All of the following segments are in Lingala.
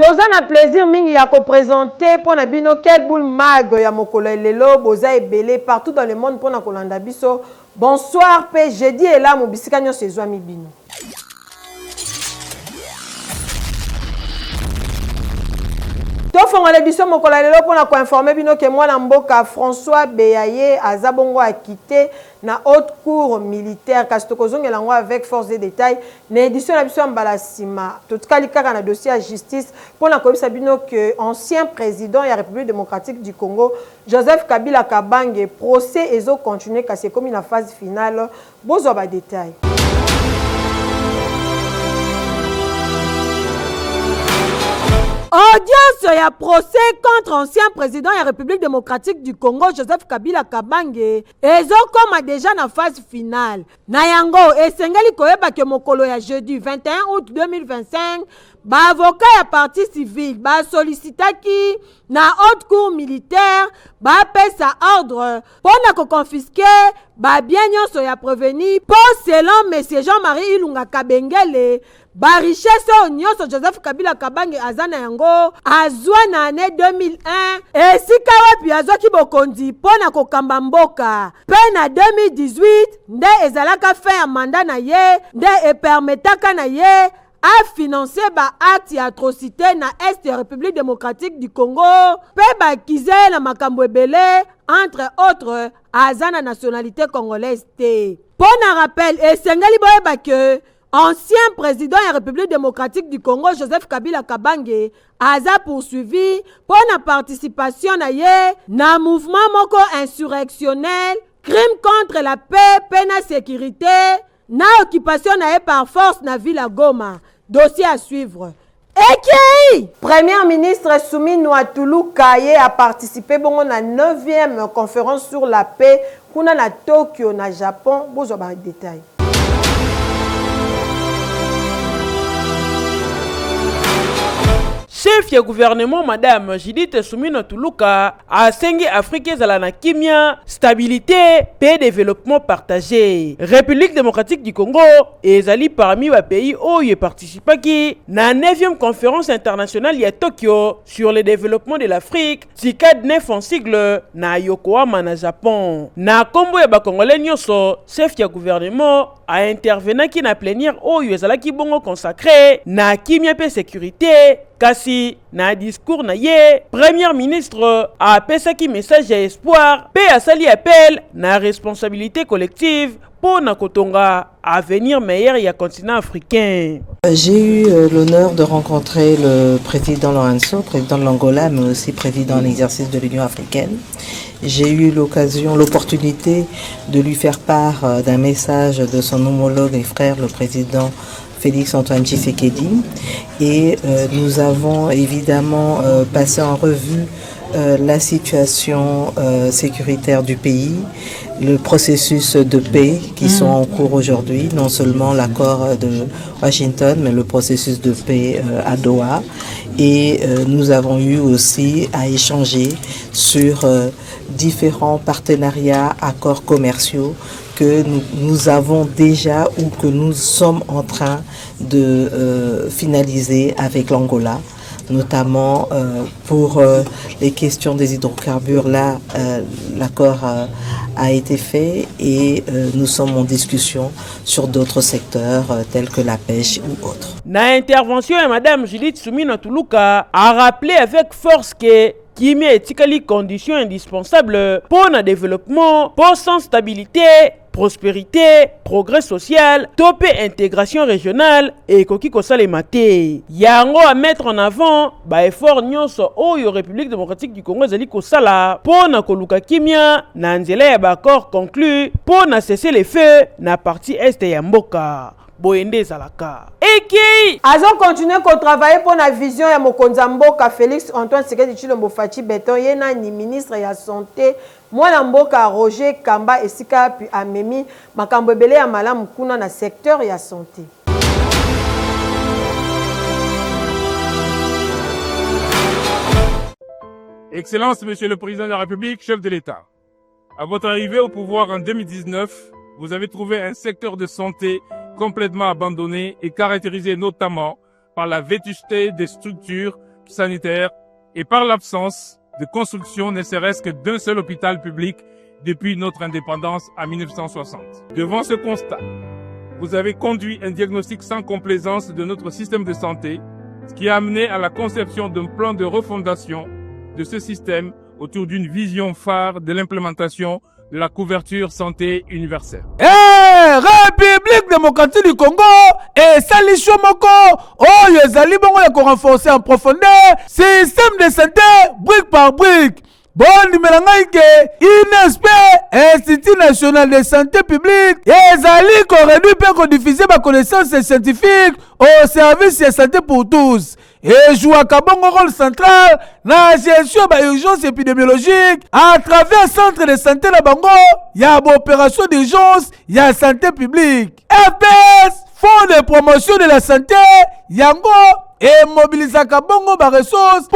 Toza na plaisir mingi ya présenter pour na bino quel boule mag ya mokolo lelo boza ebele partout dans le monde pour na kolanda biso. Bonsoir pe jeudi et là mo bisika nyonso ezwami bino. Tofongole biso mokolo lelo pour na ko informer bino que moi na mboka François Beyaye azabongo a quitté na haute cour militaire kasi tokozongela ngo avec force de détail na édition na biso mbala sima totikali kaka na dossier à justice pour na koyebisa bino que ancien président ya République démocratique du Congo Joseph Kabila Kabange procès ezo continuer kasi comme na phase finale bozo ba détail. Audience ya procès contre ancien président de la République démocratique du Congo Joseph Kabila Kabange ezo koma déjà na phase finale. Na yango esengeli koyeba ke mokolo ya jeudi 21 août 2025 ba avocat ya partie civile ba sollicitaki na haute cour militaire ba pesa ordre pona ko confisquer ba bien nyonso ya prévenu pour selon monsieur Jean-Marie Ilunga Kabengele ba richesse nyonso Joseph Kabila Kabange azana yango azwa na année 2001 esika wapi azwaki bokonzi pona kokamba mboka pe na 2018 nde ezalaka fin ya mandat na ye nde epermetaka na ye a financé ba acte ya atrocité na Est de République démocratique du Congo pe ba kize na makambo ebele entre autres azana nationalité congolaise te. Pona rappel esengeli boyeba que ancien président de la République démocratique du Congo Joseph Kabila Kabange a poursuivi pour la participation na mouvement moko insurrectionnel, crime contre la paix, peine à sécurité, na occupation par force na ville à Goma. Dossier à suivre. Eki! Premier ministre Soumi Nouatoulou Kaye a participé à la 9e conférence sur la paix kuna na Tokyo na Japon. Bonjour ba détail. Chef ya gouvernement Madame Judith Soumino Tuluka a sengi Afrique ezala na kimia, stabilité, paix et développement partagé. République démocratique du Congo ezali parmi les pays oyo participaki na 9e conférence internationale ya Tokyo sur le développement de l'Afrique, TICAD 9 en sigle na Yokohama na Japon. Na kombo ya ba Congolais nyonso, chef ya gouvernement a intervenaki na plénière oyo ezalaki bongo consacré na kimia pe sécurité. Kasi na discours na ye, premier ministre a pesaki message d'espoir, pe a sali appel na responsabilité collective pour na kotonga avenir meilleur ya continent africain. J'ai eu l'honneur de rencontrer le président Lorenzo, président de l'Angola, mais aussi président en exercice de l'Union africaine. J'ai eu l'opportunité de lui faire part d'un message de son homologue et frère, le président Félix Antoine Tshisekedi, et nous avons évidemment passé en revue la situation sécuritaire du pays, le processus de paix qui sont en cours aujourd'hui, non seulement l'accord de Washington, mais le processus de paix à Doha. Et nous avons eu aussi à échanger sur différents partenariats, accords commerciaux que nous avons déjà ou que nous sommes en train de finaliser avec l'Angola, notamment pour les questions des hydrocarbures. Là, l'accord a été fait et nous sommes en discussion sur d'autres secteurs tels que la pêche ou autres. Na intervention, Madame Judith Soumino Tuluka a rappelé avec force que Kimi etikali conditions indispensables pour le développement, pour sans stabilité, prospérité, progrès social, topé intégration régionale et koki kosalemate. Yango à mettre en avant ba effort nyonso oyo République démocratique du Congo ezali kosala pour na koluka kimia na nzela ya ba accord conclu pour na cesser les feux na partie est ya mboka. Boyende Zalaka. Eki! Azon continue à travailler pour la vision ya mokonza mboka Félix Antoine Tshisekedi Tshilombo Fachi Beton yena ni ministre ya santé mwana mboka Roger Kamba esika puis amemi makambo ebele ya malamu kuna na secteur ya santé. Excellence, Monsieur le Président de la République, chef de l'État. À votre arrivée au pouvoir en 2019, vous avez trouvé un secteur de santé complètement abandonné et caractérisé notamment par la vétusté des structures sanitaire et par l'absence de construction ne serait-ce que d'un seul hôpital public depuis notre indépendance en 1960. Devant ce constat, vous avez conduit un diagnostic sans complaisance de notre système de santé, ce qui a amené à la conception d'un plan de refondation de ce système autour d'une vision phare de l'implémentation de la couverture santé universelle. République démocratique du Congo et salisho moko oyo ezali bongo ya ko renforcer en profondeur système de santé brique par brique. Bon numéro que INSP, Institut National de Santé Publique, ezali ko réduire pe ko diffuser ma connaissance scientifique au service de santé pour tous. Et joue à bon rôle central dans la gestion de l'urgence épidémiologique à travers le centre de santé de Bango. Il y a une opération d'urgence, il y a santé publique. FPS, Fonds de promotion de la santé, Yango, et mobiliser bongo ba ressources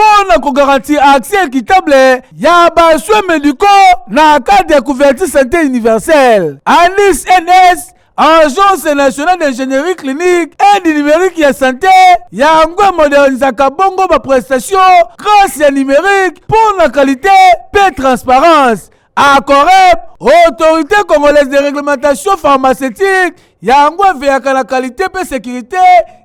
pour garantir accès équitable ya ba soins médicaux dans le cadre de couverture santé universelle. ANIS NS, Agence nationale d'ingénierie clinique et du numérique ya santé, yango modernisaka bongo ba prestation grâce à numérique pour la qualité et transparence. À Corep, Autorité congolaise de réglementation pharmaceutique, yango veillaka la qualité et sécurité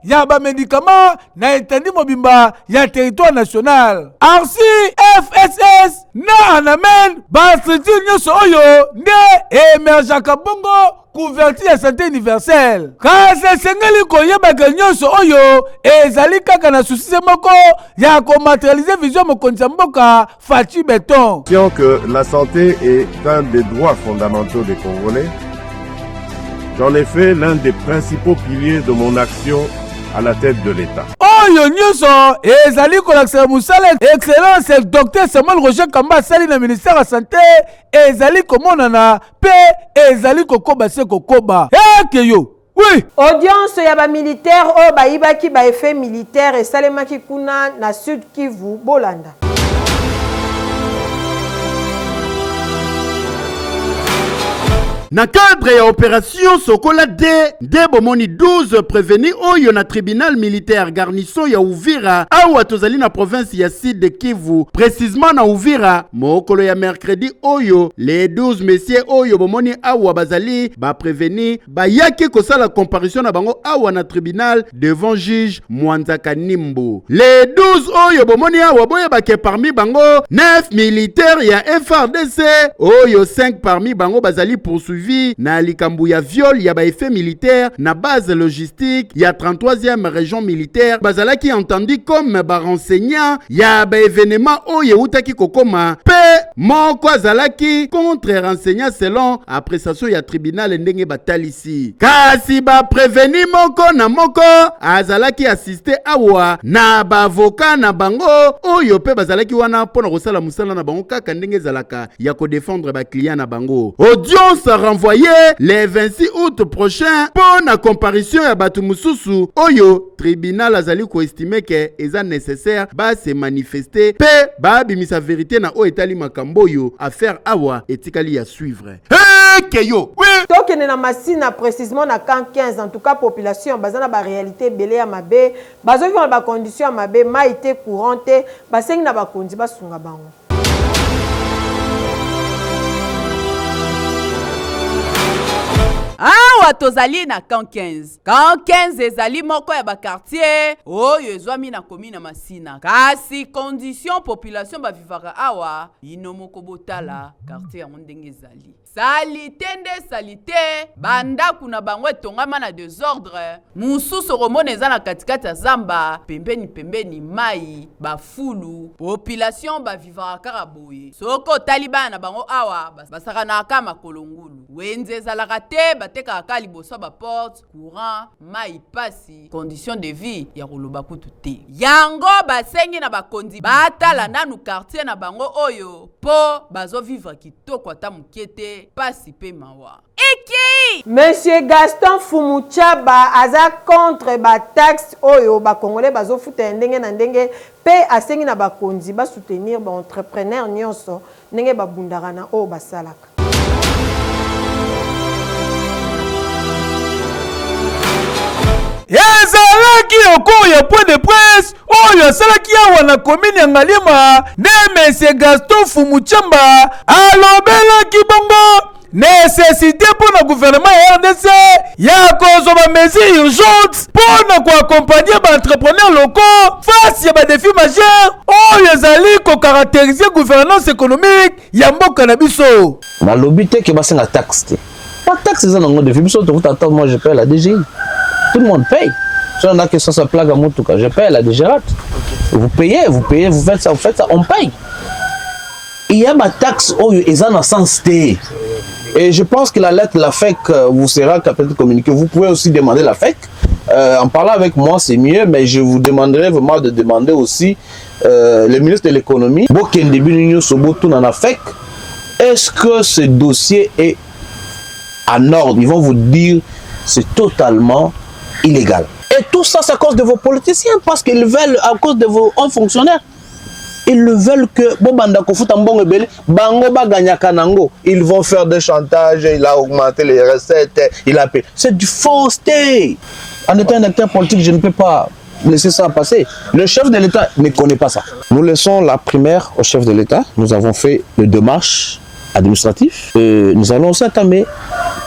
ya ba médicaments na étendue mobimba ya territoire national. Arsi FSS na anamen ba structure nyoso oyo nde emergaka bongo couverture ya santé universelle. Kasi sengeli koyebaka nyonso oyo ezali kaka na souci moko ya komaterialiser vision mokonzi ya mboka Fachi Beton. Que la santé est un des droits fondamentaux des Congolais. J'en ai fait l'un des principaux piliers de mon action à la tête de l'État. Oyo nyonso ezali kolakisa musala excellence Dr Samuel Roger Kamba sali na ministère de la santé ezali komonana pe ezali kokoba se kokoba ekeyo. Oui. Audience ya ba militaire o ba ibaki ba effet militaire et salemaki kuna na Sud Kivu Bolanda. Na cadre ya opération Sokola D, bomoni 12 prévenus oyo na tribunal militaire garnison ya Uvira awa tozali na province ya Sud Kivu, précisément na Uvira, mokolo ya mercredi oyo les 12 messieurs oyo bomoni awa bazali ba prévenus bayaki kosala comparution na bango awa na tribunal devant juge Mwanzaka Nimbo. Les 12 oyo bomoni awa boye bake parmi bango 9 militaires ya FRDC oyo 5 parmi bango bazali poursuivis na likambu ya viol ya ba effet militaire na base logistique ya 33e région militaire bazalaki entendu comme ba renseignant ya ba événement oyo utaki kokoma pe moko azalaki contre renseignant selon appréciation ya tribunal ndenge batalisi kasi ba prévenu moko na moko azalaki assisté awa na ba avocat na bango oyo pe bazalaki wana pona kosala musala na bango kaka ndenge zalaka ya ko défendre ba client na bango. Audience renvoyé le 26 août prochain pour la comparution ya batu mususu oyo tribunal azali ko estimer que eza nécessaire ba se manifester pe ba bimisa vérité na o etali makambo yo affaire awa etikali ya suivre. Keyo oui tokene na masina précisément na camp 15 en tout cas population bazana ba réalité belé ya mabe bazo vivre ba condition ya mabe maité courante basengi na bakonzi basunga bango. Awa tozali na camp 15. Camp 15 ezali moko ya ba quartier oyo ezwami na commune Masina. Kasi condition population ba vivaka awa ino moko botala quartier ya ndenge ezali. Salite banda kuna bango etongama na désordre. Mususu romone eza na katikati ya zamba pembeni mai bafulu population ba vivaka karaboye. Soko taliban na bango awa basaka na kama kolongulu. Wenze ezalaka te bateka akali boso ba porte courant mai pasi condition de vie ya koloba kutu te. Yango basengi na bakondi batala nanu quartier na bango oyo po bazo vivre kitoko ata mukete pasi pe mawa. Eki! Monsieur Gaston Fumuchaba aza contre ba taxe oyo ba congolais bazo futa ndenge na ndenge pe asengi na bakonzi ba soutenir ba entrepreneur nyonso ndenge babundaka na oyo basalaka. Ezalaki soki oko ya point de presse oyo asalaki awa na commune ya Ngaliema nde monsieur Gaston Fumuchamba alobelaki bongo nécessité pour le gouvernement RDC ya kozwa ba mesures urgentes pour na accompagner ba entrepreneurs locaux face ya ba défis majeurs oyo ezali ko caractériser gouvernance économique ya mboka na biso. Na lobby te ke basenga taxe te. Pas taxe ça nango de biso to attends moi je paye la DGI. Tout le monde paye. Si on a que ça plague à Moutouka, je paye la DGRAT. Vous payez, vous faites ça, on paye. Il y a ma taxe oyo ezana na sens te. Et je pense que la lettre, la FEC, vous sera peut-être communiquée. Vous pouvez aussi demander la FEC. En parlant avec moi, c'est mieux, mais je vous demanderai vraiment de demander aussi le ministre de l'économie. Est-ce que ce dossier est en ordre? Ils vont vous dire c'est totalement illégal. Et tout ça, c'est à cause de vos politiciens, parce qu'ils veulent, à cause de vos hauts fonctionnaires. Ils veulent que ils vont faire des chantages, il a augmenté les recettes, il a payé. C'est du fausseté. En étant un acteur politique, je ne peux pas laisser ça passer. Le chef de l'État ne connaît pas ça. Nous laissons la primaire au chef de l'État. Nous avons fait le démarche administratif. Et nous allons aussi entamer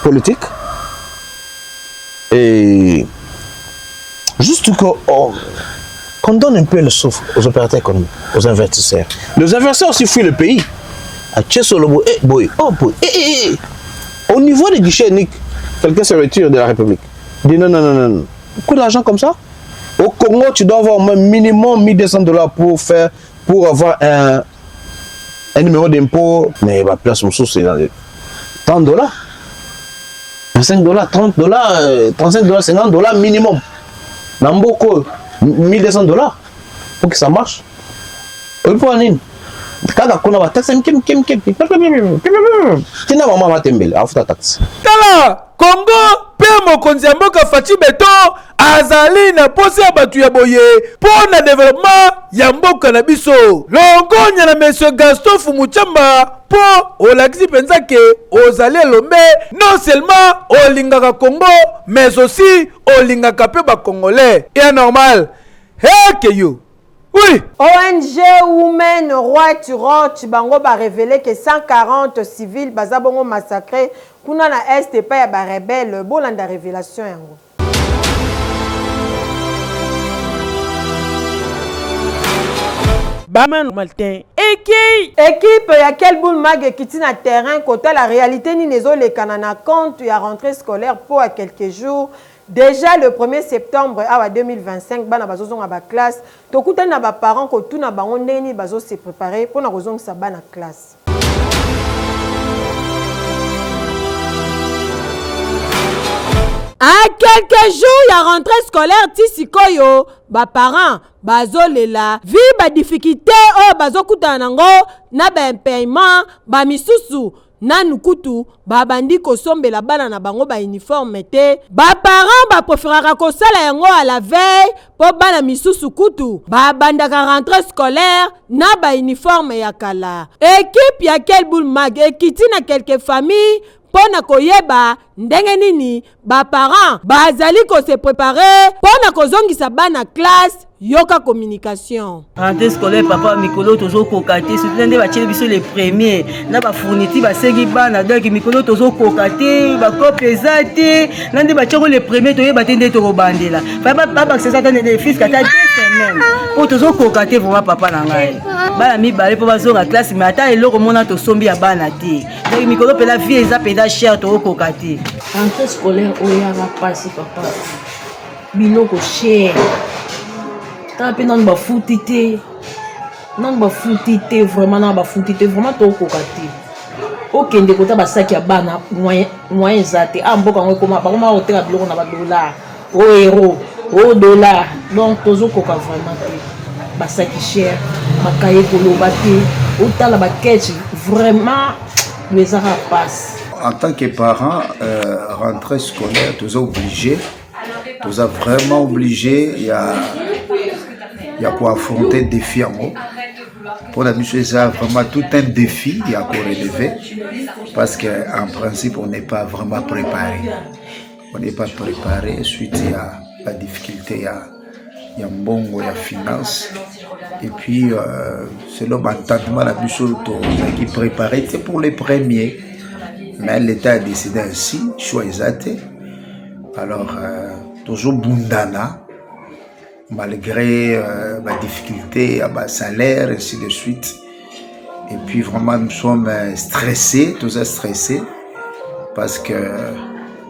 politique. Et juste qu'on donne un peu le souffle aux opérateurs économiques, aux investisseurs. Les investisseurs aussi fuient le pays. Au niveau des guichets uniques, quelqu'un se retire de la République. Il dit non. Beaucoup d'argent comme ça. Au Congo, tu dois avoir au moins minimum $1,200 pour avoir un numéro d'impôt. Mais la place mon c'est dans les $30. $25, $30, $35, $50 minimum. Namboko. $1,200 pour que ça marche. Quand on a taxe, Tala Congo pe mokonzi ya mboka Faci Beto azali na posi ya batu ya boye pour na développement ya mboka na biso. Longonya na monsieur Gaston Fumuchamba po olakisi penza ke ozali elombe non seulement olingaka Congo mais aussi olingaka pe ba Congolais. Et normal. Hey yo. Oui. ONG Women Right to Roach bango ba révélé que 140 civils bazabongo massacré kuna na est pa ya ba rebelle bolanda révélation yango. Baman Maltin équipe ya Kelboul Mag kiti na terrain côté la réalité ni nezo le kanana compte ya rentrée scolaire pour à quelques jours. Déjà le 1er septembre à 2025 bana bazozonga ba classe tokuta na ba parents ko tuna bango ndeni bazo se préparer pour na kozonga sa bana classe. À quelques jours ya rentrée scolaire tisikoyo ba parents bazolela vi ba difficulté o bazokuta nango na ba paiement ba misusu nanu kutu babandi kosombela bana na bango ba uniforme te ba parents ba préférera kosala yango à la veille po bana misusu kutu babandaka rentrée scolaire na ba uniforme ya kala. Équipe ya Kelboul Mag ekiti na quelques familles pona koyeba ndenge nini ba parents bazali ko se préparer pona kozongisa bana classe yoka communication. Rentrée scolaire papa mikolo tozo kokate surtout ndé ba biso les premiers na ba fourniture ba segi bana donc mikolo tozo kokate ba kopezate ndé ba tchoko les premiers to yeba tende to robandela papa c'est ça des fils kata 2 semaines pour tozo kokate vraiment papa na ngai bana mi balé po bazonga classe mais ata eloko mona to sombi ya bana te donc mikolo pe la vie eza penda cher to kokate. Rentrée scolaire oyaka pasi papa biloko cher tapi non ba futite vraiment non ba futite vraiment to kokate okende kota ba saki ya bana moyen zate amboka ngo koma ba koma hôtel biloko na ba dollar o euro o dollar donc tozo koka vraiment te ba saki cher ba kaye koloba te otala ba ketch vraiment les ara passe. En tant que parent, rentrée scolaire, tu es obligé, tu es vraiment obligé, il y a pour affronter des défis en haut. Pour la mission, c'est vraiment tout un défi il y a pour relever, parce qu'en principe, on n'est pas vraiment préparé. On n'est pas préparé, suite à la difficulté, y a mbongo, ya finance. Et puis, selon l'entendement, la mission qui préparait, c'est pour les premiers. Mais l'État a décidé ainsi, choix exact. Alors, toujours Bundana, malgré ma difficulté, ma salaire, ainsi de suite. Et puis, vraiment, nous sommes stressés, tous stressés, parce que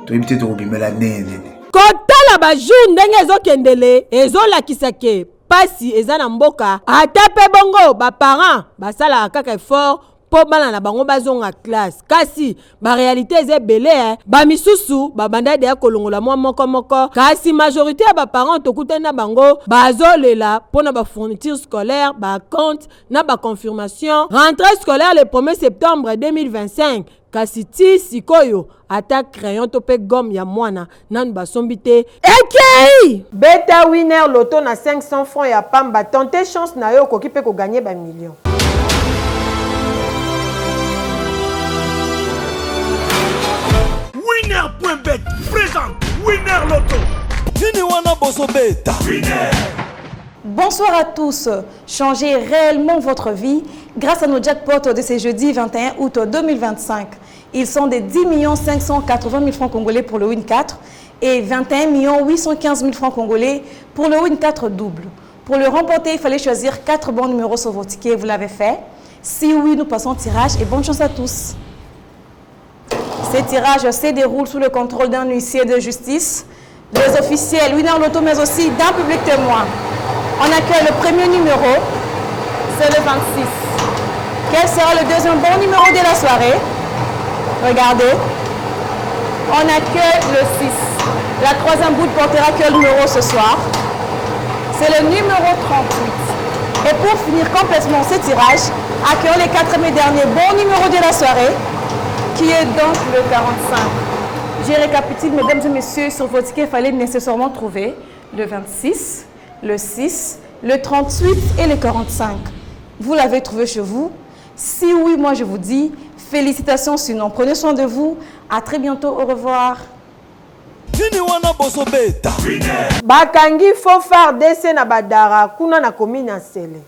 tout le monde est l'année. Kotala bajour ndenge ezokendele ezolakisa ke pasi eza na mboka ata pe bongo baparent basala kaka effort po bana na bango bazonga classe kasi ba réalité eza ebele bamisusu babanda deya kolongola mwa moko kasi majorité ya baparent tokutani na bango bazolela mpona bafourniture scolaire bacompte na baconfirmation rentrée scolaire le 1er septembre 2025 kasi ti sikoyo ata crayon to pe gomme ya mwana nanu basombi te ekei beta winner loto na 500 francs ya pamba tente chance na yo okoki pe koganye ba million. Winner.bet présente Winner Loto. Bonsoir à tous. Changez réellement votre vie grâce à nos jackpots de ce jeudi 21 août 2025. Ils sont de 10 580 000 francs congolais pour le Win 4 et 21 815 000 francs congolais pour le Win 4 double. Pour le remporter, il fallait choisir 4 bons numéros sur vos tickets. Vous l'avez fait. Si oui, nous passons au tirage et bonne chance à tous. Ces tirages se déroulent sous le contrôle d'un huissier de justice, des officiels Winner Loto, mais aussi d'un public témoin. On accueille le premier numéro, c'est le 26. Quel sera le deuxième bon numéro de la soirée? Regardez. On accueille le 6. La troisième boule portera quel numéro ce soir? C'est le numéro 38. Et pour finir complètement ce tirage, accueillons les 4 et derniers bons numéros de la soirée, qui est donc le 45. Je récapitule, mesdames et messieurs, sur vos tickets, il fallait nécessairement trouver le 26, le 6, le 38 et le 45. Vous l'avez trouvé chez vous? Si oui, moi je vous dis félicitations, sinon prenez soin de vous. À très bientôt, au revoir. Bakangi Fofar dese na badara kuna na komina Nsele.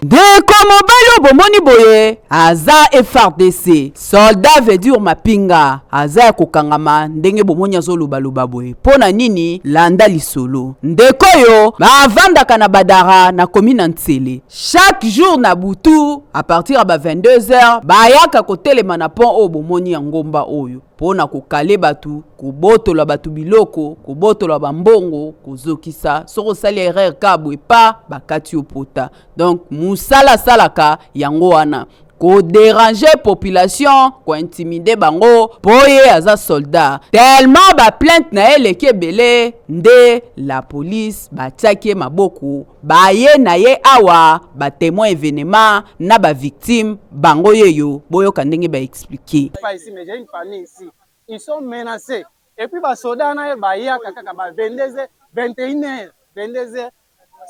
Ndeko mobali bomoni boye aza FRDC soldat vedur mapinga aza ya kokangama ndenge bomoni azolubaluba boye pona nini landa lisolo ndeko yo bavandaka na badara na komina Nsele chaque jour na butu à partir ya 22h bayaka kotelema na pont oyo bomoni ya ngomba oyo pona kokale batu kobotola batu biloko kobotola bambongo kozokisa soko sali erreur kabwe pa bakati opota donc musala salaka yango wana ko déranger population ko intimider bango poye aza soldat tellement ba plainte na eleke belé nde la police batiaki maboko baye na ye awa ba témoin événement na ba victime bango yeyo boyo kandenge ba expliquer ici mais j'ai une famille ici ils sont menacés et puis ba soda na baya kaka ba 22h 21h 22h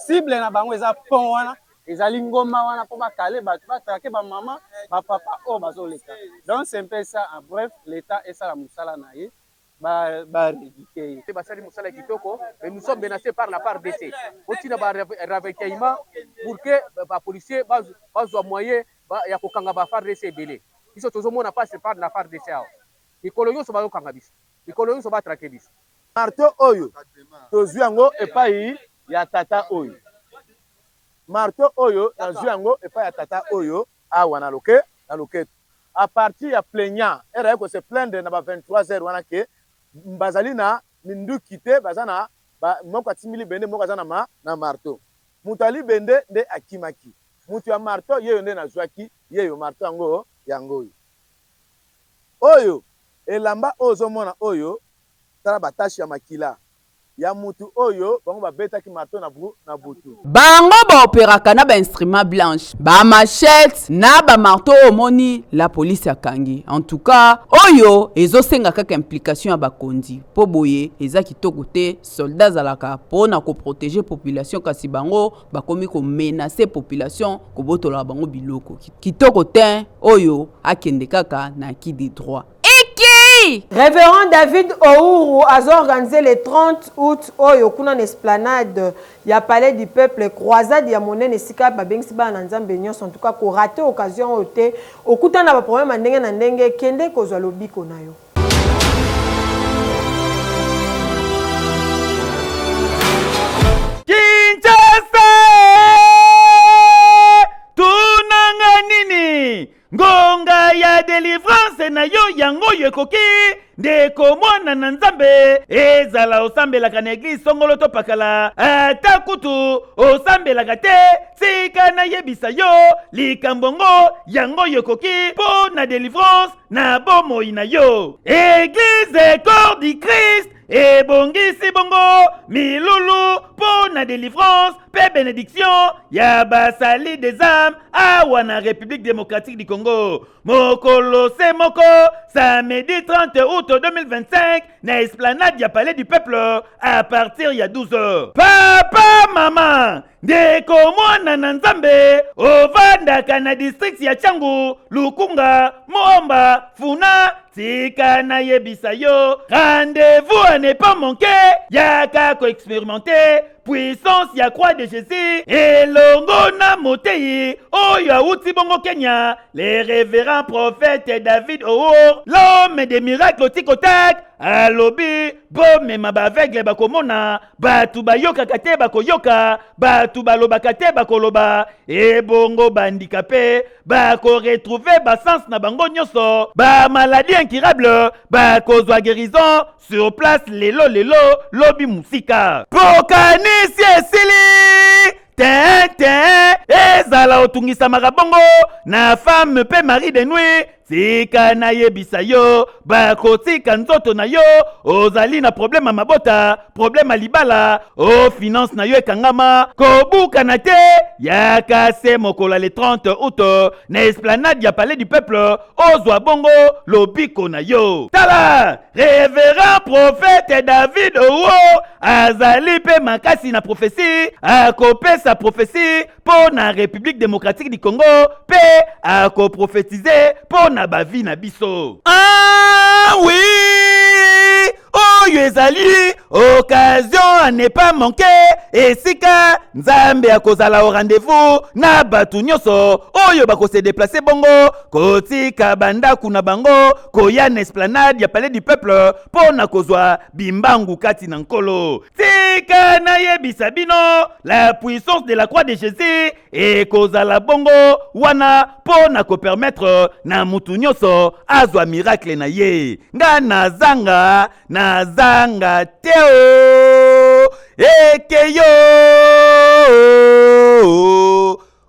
cible na bango eza pont wana ezali ngoma wana po bakale bato batrake ba maman ba papa o bazoleka donc c'est un peu ça en bref l'état et ça la musala na ye ba rédiquer ba sali musala kitoko mais nous sommes menacés par la part DC otina ba ravitaillement pour que ba policier bazwa moyen ya kokanga ba part DC belé biso tozomona passe par la part DC awo mikolo nyonso bazokanga biso mikolo nyonso batrake biso marteau oyo tozwi yango epai ya tata oyo marteau oyo nazwi yango epai ya tata oyo awa na loketo à partir ya plaignant era ko se plaindre na ba 23h wana ke bazali na minduki te bazana ba moko atimili bende moko azana na marteau mutali bende nde akimaki mutu ya marteau yeyo nde nazwaki yeyo marteau yango oyo elamba ozomona oyo tala batashi ya makila ya mutu oyo bango babetaki marteau na butu bango baoperaka na bainstrument blanche bamachete na bamarteau omoni la police akangi en tout cas oyo ezosenga kaka implication ya bakondi po boye eza kitoko te soldat azalaka mpona koprotege population kasi bango bakomi komenace population kobotola bango biloko kitoko te oyo akende kaka na ki de droit Oui. Révérend David Ouru a organisé le 30 août oyo kuna na esplanade ya palais du peuple croisade ya monene esika babengisi bana nzambe nyonso en tout cas ko rater occasion ote okuta na ba problème ndenge na ndenge kende kozwa lobiko na yo. Kinshasa tunanga nini ngonga ya délivrance na yo yango yekoki ndeko mwana na nzambe ezala osambelaka na eglise songolo to pakala ata kutu osambelaka te sika na yebisa yo likambongo yango yekoki po na délivrance na bomoi na yo église corps du Christ ebongisi bongo milulu po na délivrance pe bénédiction ya basali des âmes awa na République démocratique du Congo mokolo se moko samedi 30 août 2025 na esplanade ya palais du peuple à partir ya 12h. Papa mama ndeko mwana na nzambe ovandaka na district ya Changu Lukunga Moomba Funa tika na yebisa yo rendez-vous à ne pas manquer yaka ko expérimenter puissance ya croix de Jésus et longo na motei oyo auti bongo Kenya les révérends prophètes David Oor l'homme des miracles tikotak alobi bomema baveugle bakomona batu bayokaka te bakoyoka batu balobaka te bakoloba ebongo bandikape bakoretrouve basens na bango nyonso bamaladi incurable bakozwa guérison sur place lelo lobi musika pokanisi esili ten ezala otungisamaka bongo na femme pe mari de nuit tika na yebisa yo bakotika nzoto na yo ozali na problème mabota problème libala o finance na yo ekangama kobuka na te yaka se mokola le 30 août na esplanade ya palais du peuple ozwa bongo lobiko na yo tala révérend prophète David Owo azali pe makasi na prophétie akopesa prophétie po na République démocratique du Congo pe akoprophétiser po na bavi na biso. Ah oui! Oyo ezali occasion à ne pas manquer esika nzambe akozala au rendez-vous na batu nyonso oyo bakose déplacer bongo kotika bandaku na bango koya na esplanade ya palais du peuple po na kozwa bimbangu kati na nkolo tika na yebisa bino la puissance de la croix de Jésus ekozala bongo wana po na ko permettre na mutu nyonso azwa miracle na ye nga nazanga teo ekeyo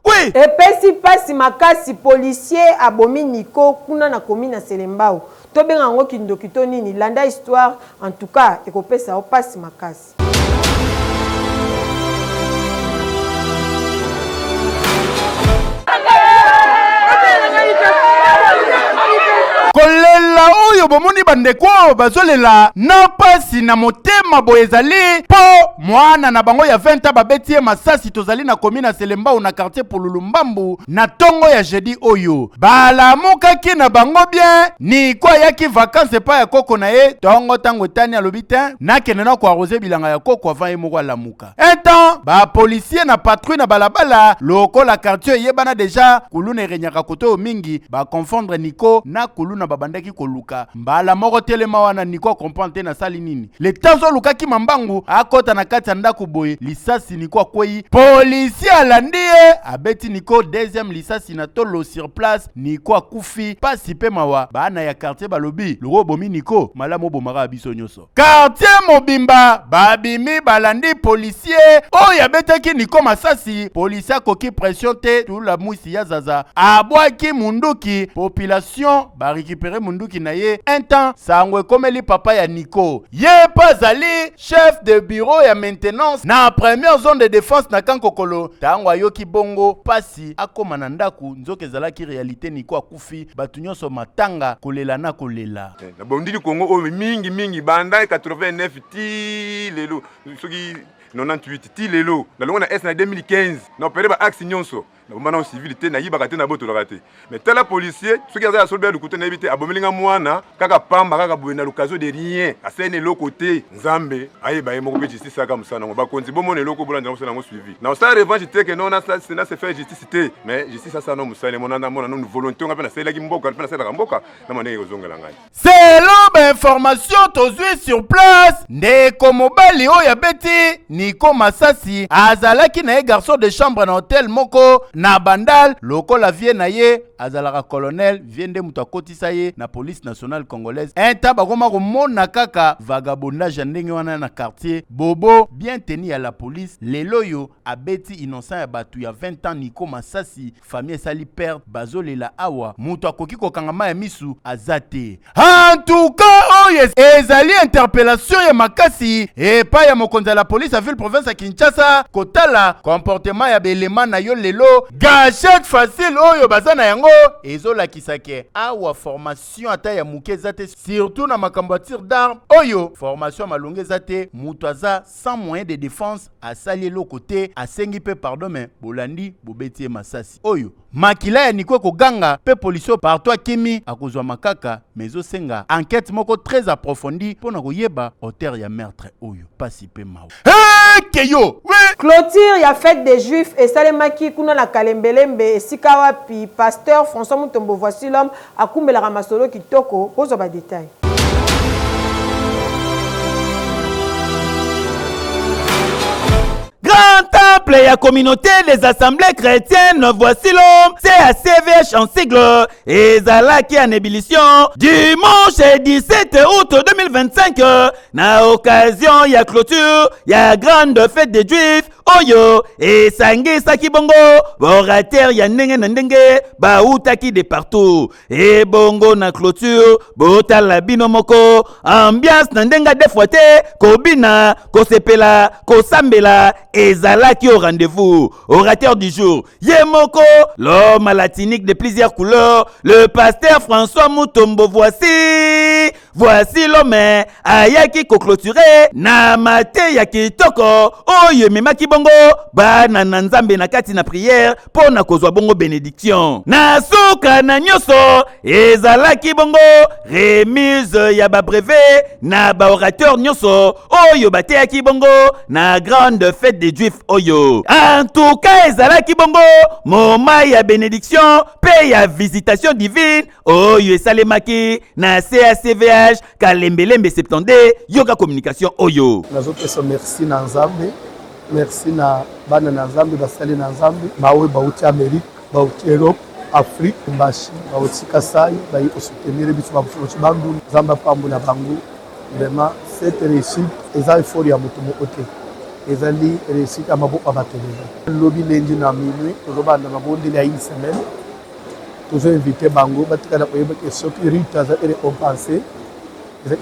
oui epesi pasi makasi policier abomi Niko kuna na komina Selembao tobenga ngo kindokito nini landa histoire en tout cas ekopesa o pasi makasi. kolela oyo bomoni bandeko bazolela na pasi na motema boye ezali po mwana na bango ya 20 ans babeti ye masasi tozali na komine na Selembao na quartier Pululumbambu na tongo ya jeudi oyo balamukaki na bango bien Niko ayaki vacances pa ya koko na ye tongo tango etani alobi te nakende na koarose bilanga ya koko avant ye moko alamuka un temps bapolisier na patrouille na balabala lokola quartier eyebana deja kuluna erenyaka koto mingi bakonfondre Niko na kuluna babandaki koluka mbala moko telema wana Niko comprendre na sali nini le temps lukaki mambangu akota na kati ya ndako boye lisasi Niko akwei policier alandie abeti Niko deuxième lisasi na tolo sur place Niko akufi pasi pe mawa bana ya quartier balobi loko bomi Niko malamu bomaka biso nyoso quartier mobimba babimi balandi policier oyo abetaki Niko masasi policier koki pression te tout la mwisi ya zaza abwaki munduki population ba récupérer munduki na ye un temps sangwe komeli papa ya Niko ye pazali chef de bureau ya maintenance na première zone de défense na Kankokolo tango ayoki bongo pasi akoma na ndaku nzoke ezalaki réalité Niko akufi batu nyonso matanga kolela na kolela na bondili Congo o mingi banda 89 ti lelo soki 98 ti lelo na longo na S na 2015 na opéré ba axe nyonso na bomana civilité na yibaka te na boto lokate mais tel policier ce qui a solbe de côté na éviter abomelinga mwana kaka pamba kaka boyena l'occasion de rien asene lo côté nzambe ayeba yemo ko justice saka musana ngo ba konzi bomone loko bolanda musana ngo suivi na ça revanche te que non na ça se fait justice te mais justice ça non musale mona na mona non volonté on appelle ça la mboka na ça la mboka na mona yozongela ngai c'est l'homme information tozui sur place ndeko mobali oya beti Niko Masasi azalaki na ye garçon de chambre na hôtel moko na bandal lokola vie na ye azalaka colonel viende mutu akotisa ye na police nationale congolaise enta bakoma komona kaka vagabondage ndenge wana na quartier bobo bien tenu à la police lelo yo abeti innocent ya batu ya 20 ans Niko Masasi famille sali perte bazolela awa mutu akoki kokangama ya misu azate en tout cas oyes ezali interpellation ya makasi epa ya mokonzi ya la police à ville province ya Kinshasa kotala comportement ya belema na yo lelo gâchette facile oyo bazana yango ezolakisa ke awa formation ata ya muke zate surtout na makambo tir d'arme oyo formation malonge zate mutu aza sans moyen de défense asali lo côté asengi pe pardon mais bolandi bobeti Masasi oyo makila ya Niko koganga pe police partout kimi akozwa makaka mezo senga enquête moko très approfondie pona koyeba auteur ya meurtre oyo pasi pe mawo keyo oui clôture ya fête des juifs et salemaki kuna na Kalembelembe esika wapi pasteur François Mutombo voici l'homme akumbela ramasolo kitoko pozo ba détail. Grand temple et la communauté des assemblées chrétiennes, voici l'homme, c'est à CVH en sigle, et Zala qui est en ébullition, dimanche 17 août 2025, na occasion, il y a clôture, il y a grande fête des juifs, oyo, et sangi saki bongo, borater ya ndenge, ba utaki de partout, et bongo na clôture, bota la binomoko, ambiance nandenga defoite, kobina, kosepela, kosambela, ezalaki au rendez-vous. Orateur du jour, Yemoko, l'homme à la tunique de plusieurs couleurs, le pasteur François Mutombo, voici l'homme ayaki ko clôturer na mate ya kitoko oyo memaki bongo bana na nzambe na kati na prière po na kozwa bongo bénédiction na suka na nyoso ezalaki bongo remise ya ba brevet na ba orateur nyoso oyo bateyaki bongo na grande fête des juifs oyo en tout cas ezalaki bongo moment ya bénédiction pe ya visitation divine oyo esalemaki na CACVH Kalembelembe septende yoga communication oyo nazopesa merci na nzambe merci na bana na nzambe basali na nzambe bawe bauti Amerique bauti Europe Afrique mbashi bauti Kasai bayi soutenir biso bafulochi bandu nzamba pambo na bangu vraiment cette réussite eza effort ya mutu mo ote ezali réussite amabo abatelela lobi lendi na minuit tozobanda mabondeli ya une semaine toujours invité bango batikala koyeba ke soki rita za récompensé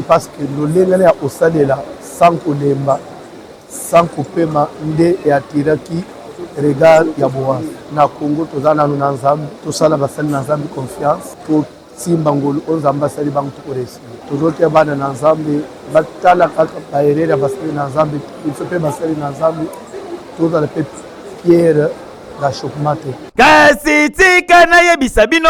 parce que lolengana ya osalela sans kolemba sans kopema nde eatiraki regard ya boa na Congo toza nanu na nzambe tosala basali na nzambe confiance tosimba ngolu o nzambe asali bango tokoresi tozotia bana na nzambe batala kaka baerere ya basali na nzambe ife mpe basali na nzambe tozala mpe pierre la chokmate kasi tika na yebisa bino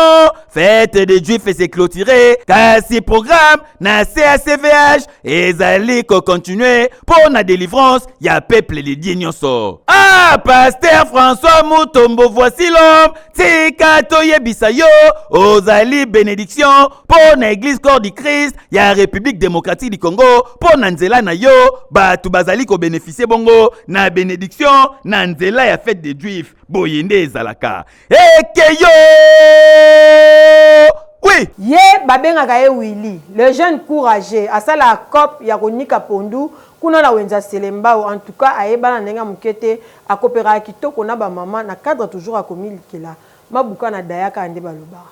fête des juifs et c'est clôturé kasi programme na CACVH ezali ko continuer pour na délivrance ya peuple de Dieu nyonso pasteur François Mutombo voici l'homme tika to yebisa yo ozali bénédiction pour na église corps du Christ ya République démocratique du Congo pour na nzela na yo batu bazali ko bénéficier bongo na bénédiction na nzela ya fête des juifs boyende ezalaka ekeyo oui ye babengaka ye Willy le jeune courageux asala cop ya konika pondu kuna na wenza selembao en tout cas ayebana ndenge mukete akopera kitoko na ba mama na cadre toujours akomilikela mabuka na dayaka ande balobara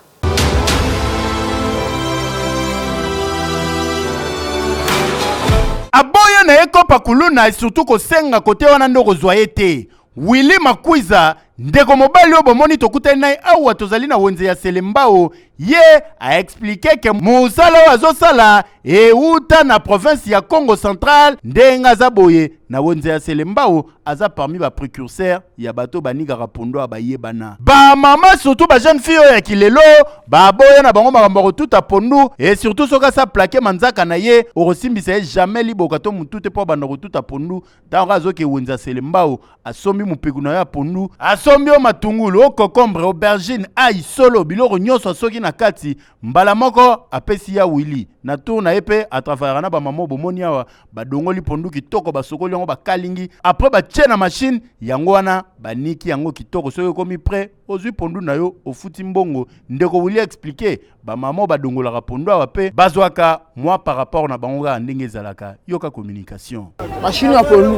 aboyo na ekopa kuluna surtout kosenga kote wana ndo kozwa ete Willy Makwiza ndeko mobali obo moni tokutani naye awa tozali na wenze ya selembao ye a expliqué que musala azosala euta na province ya Congo central ndenga za boye na wonze ya Selembao aza parmi ba précurseurs ya bato banigaka pondo abayebana ba mama surtout ba jeune fille ya kilelo ba boya na bango makambo tuta pondu et surtout soka sa plaqué manzaka na ye orosimbisa jamais liboka to mutute po banda tuta pondu tango azoke wonze ya Selembao asombi mupeku na ya pondu asombi o matungulu o concombre aubergine ai solo biloko nyonso soki na kati mbala moko apesi ya Willy na tour na epe a travers na ba mama bomoni awa ba dongoli pondu kitoko ba sokoli yango ba kalingi après ba tchena machine yango wana baniki yango kitoko soki komi prêt ozui pondu na yo ofuti mbongo ndeko Willy expliquer ba mama ba dongola pondu awa pe bazwaka moi par rapport na bango ga ndenge zalaka yoka communication machine ya pondu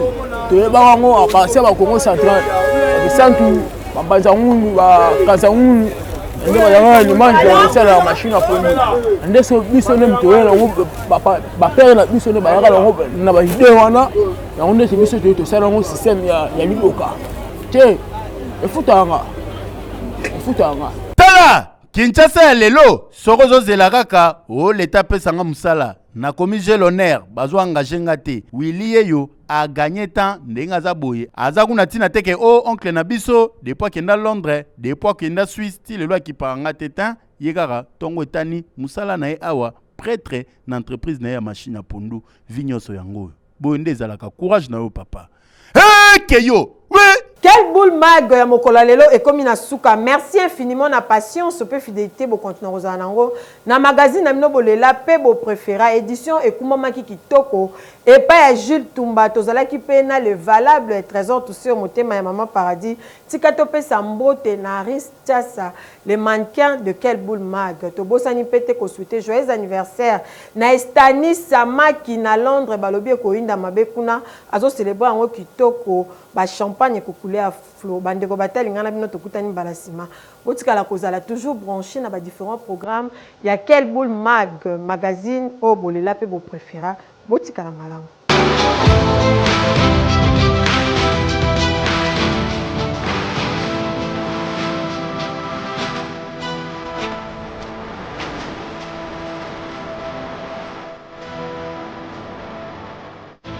to ba wango a passer ba Congo central de santu ba banzangu ba kazangu ende ba ni manje c'est la machine à pondu ende so biso ne mtoela ngo ba père na biso ne ba yaka ngo na ba idée wana ya onde se biso to sala ngo système ya liboka te efutanga tala Kinshasa ya lelo sokozo zela kaka o leta pesanga musala na commisé l'honneur bazo engagé ngate Willy yeyo a gagné temps ndenga za boye aza kuna tina teke o oncle na biso depuis kenda Londres depuis kenda Suisse ti lelo ki paranga tetin yekara tongo etani musala na ye awa prêtre na entreprise na ya machine à pondu vinyoso yango boye ndezalaka courage na yo papa keyo oui. Quelle boule mag ya mokolo lelo et comme na suka merci infiniment na patience peu fidélité bo continuer rozanango na magazine na mino bolela pe bo préféra édition et kumama ki kitoko et pas ya Jules Tumba tozala ki pe na le valable trésor tout sur motema ya maman paradis tikato pe sambote na Ristiasa le mannequin de quelle boule mag to bosani pete ko souhaiter joyeux anniversaire na Stanis Samaki na Londres balobi ko inda mabe kuna azo célébrer ngo kitoko ba champagne ko couleur flo bandeko batali ngana bino to kutani balasima botikala kozala toujours branché na ba différents programmes ya quelle boule mag magazine o bolela pe bo préféra botikala malamu